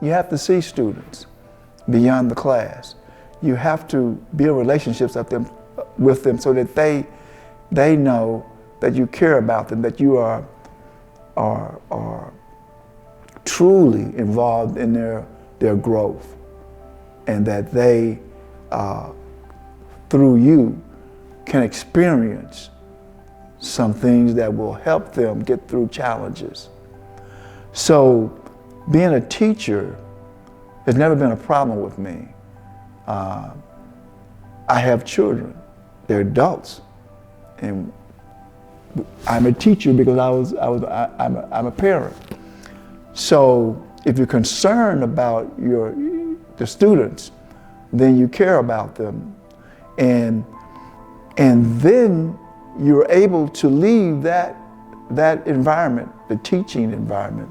you have to see students beyond the class. You have to build relationships with them so that they know that you care about them, that you are truly involved in their growth, and that they, through you, can experience some things that will help them get through challenges. So being a teacher has never been a problem with me. I have children, they're adults, and I'm a teacher because I'm a parent. So if you're concerned about the students, then you care about them, and then you're able to leave that environment, the teaching environment,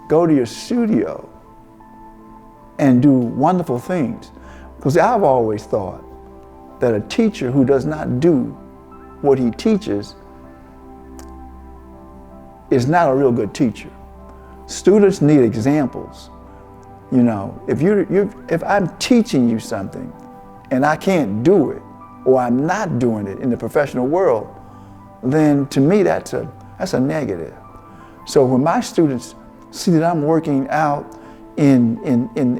go to your studio and do wonderful things. Because I've always thought that a teacher who does not do what he teaches is not a real good teacher. Students need examples. You know, if I'm teaching you something and I can't do it, or I'm not doing it in the professional world, then to me that's a negative. So when my students see that I'm working out in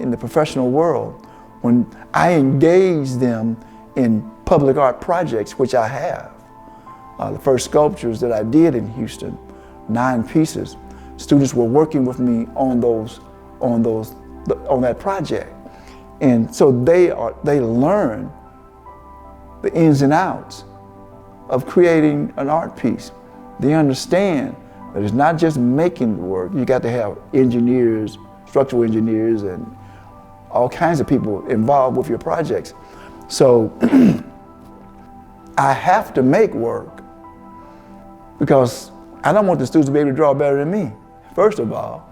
the professional world, when I engage them in public art projects, which I have, the first sculptures that I did in Houston, 9 pieces, students were working with me on that project, and so they learn the ins and outs of creating an art piece. They understand that it's not just making the work. You got to have engineers, structural engineers, and all kinds of people involved with your projects. So I have to make work because I don't want the students to be able to draw better than me. First of all,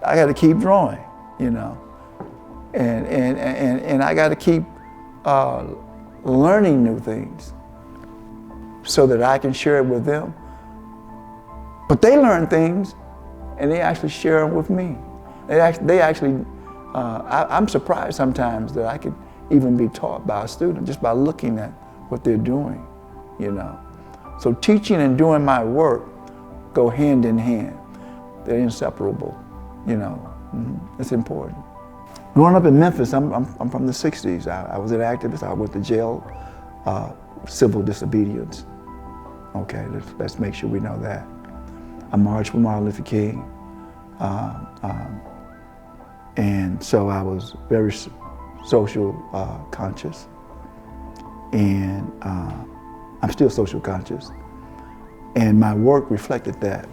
I got to keep drawing, you know, and I got to keep learning new things so that I can share it with them. But they learn things and they actually share them with me. I'm surprised sometimes that I could even be taught by a student just by looking at what they're doing, you know. So teaching and doing my work go hand in hand. They're inseparable, you know. It's important. Growing up in Memphis, I'm from the 60s. I was an activist. I went to jail, civil disobedience. Okay, let's make sure we know that. I marched with Martin Luther King. And so I was very social conscious. And I'm still social conscious. And my work reflected that.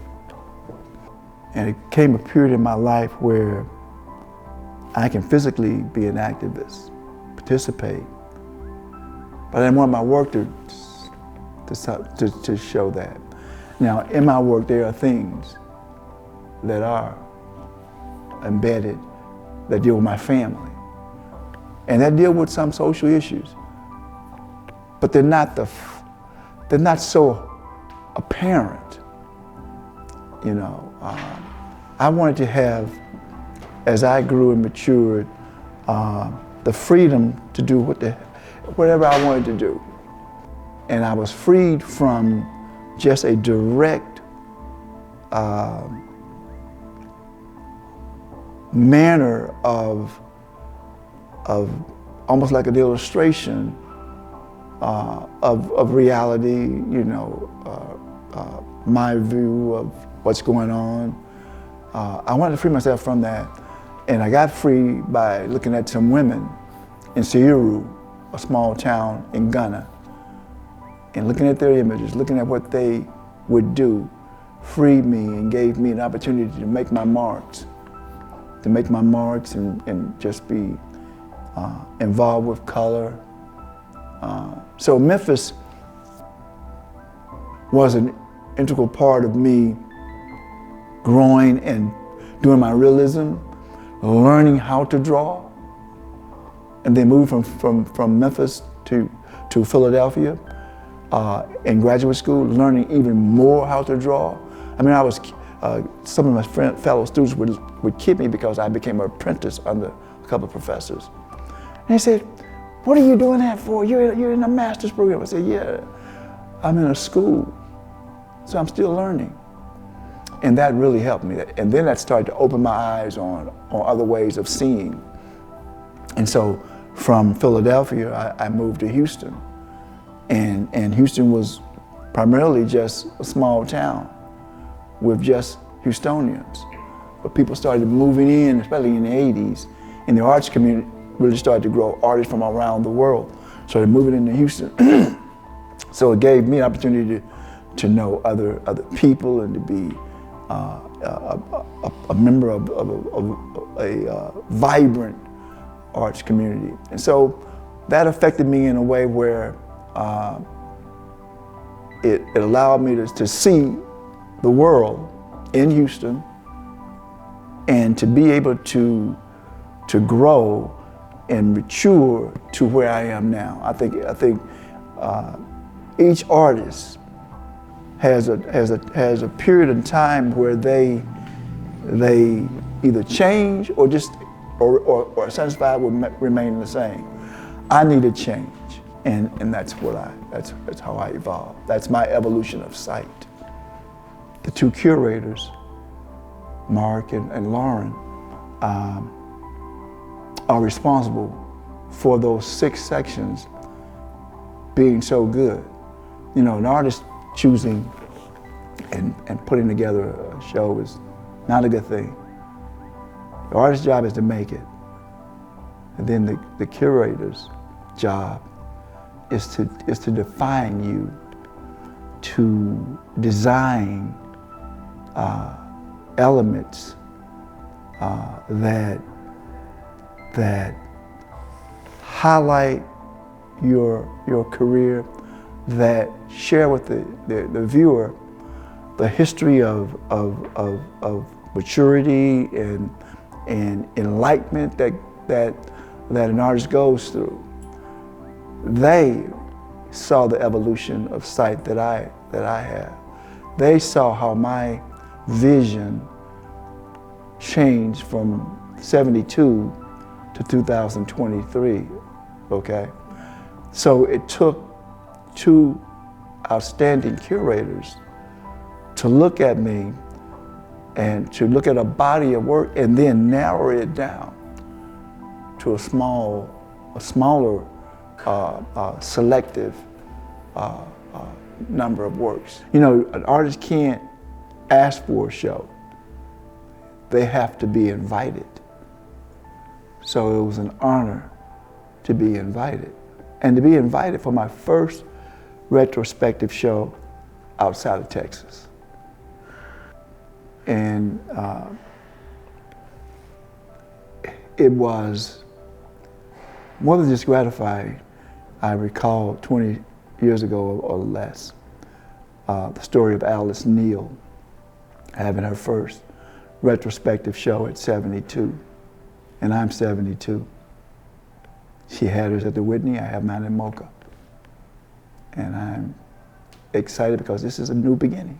And it came a period in my life where I can physically be an activist, participate, but I didn't want my work to show that. Now, in my work, there are things that are embedded that deal with my family, and that deal with some social issues, but they're not so apparent, you know. I wanted to have, as I grew and matured, the freedom to do whatever I wanted to do. And I was freed from just a direct manner of almost like an illustration of reality, you know, my view of what's going on. I wanted to free myself from that, and I got free by looking at some women in Seiru, a small town in Ghana, and looking at their images, looking at what they would do, freed me and gave me an opportunity to make my marks, and just be involved with color. So Memphis was an integral part of me growing and doing my realism, learning how to draw, and then moved from Memphis to Philadelphia in graduate school, learning even more how to draw. I mean, I some of my fellow students would kid me because I became an apprentice under a couple of professors. And they said, "What are you doing that for? You're in a master's program." I said, "Yeah, I'm in a school, so I'm still learning." And that really helped me. And then that started to open my eyes on other ways of seeing. And so from Philadelphia, I moved to Houston. And Houston was primarily just a small town with just Houstonians. But people started moving in, especially in the 80s, and the arts community really started to grow. Artists from around the world started moving into Houston. So it gave me an opportunity to know other people and to be a member of a vibrant arts community. And so that affected me in a way where it allowed me to see the world in Houston and to be able to grow and mature to where I am now. I think each artist has a period of time where they either change or are satisfied with remaining the same. I needed change, and that's how I evolved. That's my evolution of sight. The two curators, Mark and Lauren, are responsible for those 6 sections being so good. You know, an artist choosing and putting together a show is not a good thing. The artist's job is to make it. And then the curator's job is to define you, to design elements that highlight your career, that share with the viewer the history of maturity and enlightenment that an artist goes through. They saw the evolution of sight that I have. They saw how my vision changed from 72 to 2023, okay? So it took 2 outstanding curators to look at me and to look at a body of work and then narrow it down to a smaller, selective number of works. You know, an artist can't ask for a show. They have to be invited. So it was an honor to be invited. And to be invited for my first retrospective show outside of Texas. And it was more than just gratifying. I recall 20 years ago or less, the story of Alice Neal having her first retrospective show at 72, and I'm 72. She had hers at the Whitney, I have mine in Mocha. And I'm excited because this is a new beginning.